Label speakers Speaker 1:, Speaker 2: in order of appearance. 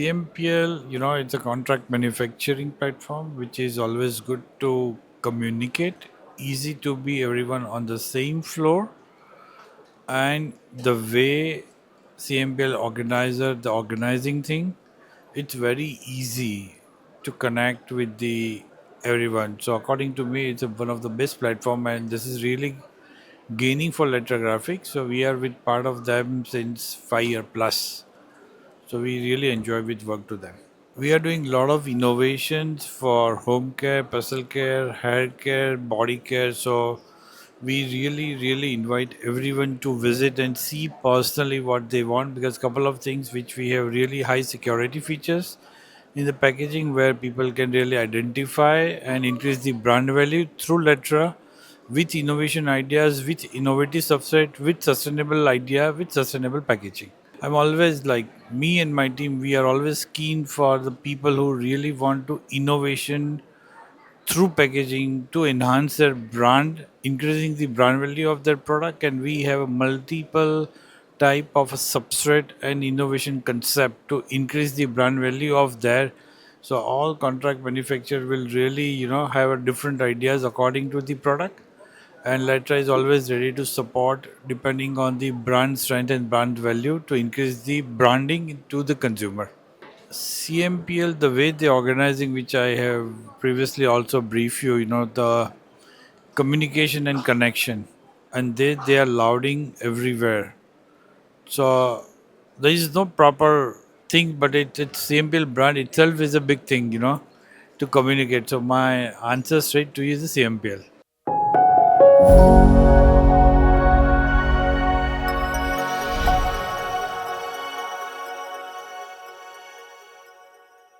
Speaker 1: CMPL, it's a contract manufacturing platform, which is always good to communicate, easy to be everyone on the same floor, and the way CMPL organizer, the organizing thing, it's very easy to connect with the everyone. So according to me, it's one of the best platform, and this is really gaining for Letra Graphics. So we are with part of them since 5 year plus. So we really enjoy with work to them. We are doing a lot of innovations for home care, personal care, hair care, body care. So we really invite everyone to visit and see personally what they want, because couple of things which we have really high security features in the packaging where people can really identify and increase the brand value through Letra with innovation ideas, with innovative substrate, with sustainable idea, with sustainable packaging. I'm always like, me and my team, we are always keen for the people who really want to innovation through packaging to enhance their brand, increasing the brand value of their product. And we have a multiple type of a substrate and innovation concept to increase the brand value of their. So all contract manufacturer will really, have a different ideas according to the product, and Letra is always ready to support depending on the brand strength and brand value to increase the branding to the consumer. CMPL, the way they're organizing, which I have previously also briefed you, the communication and connection, and they are louding everywhere. So there is no proper thing, but it's CMPL brand itself is a big thing, to communicate. So my answer straight to you is the CMPL.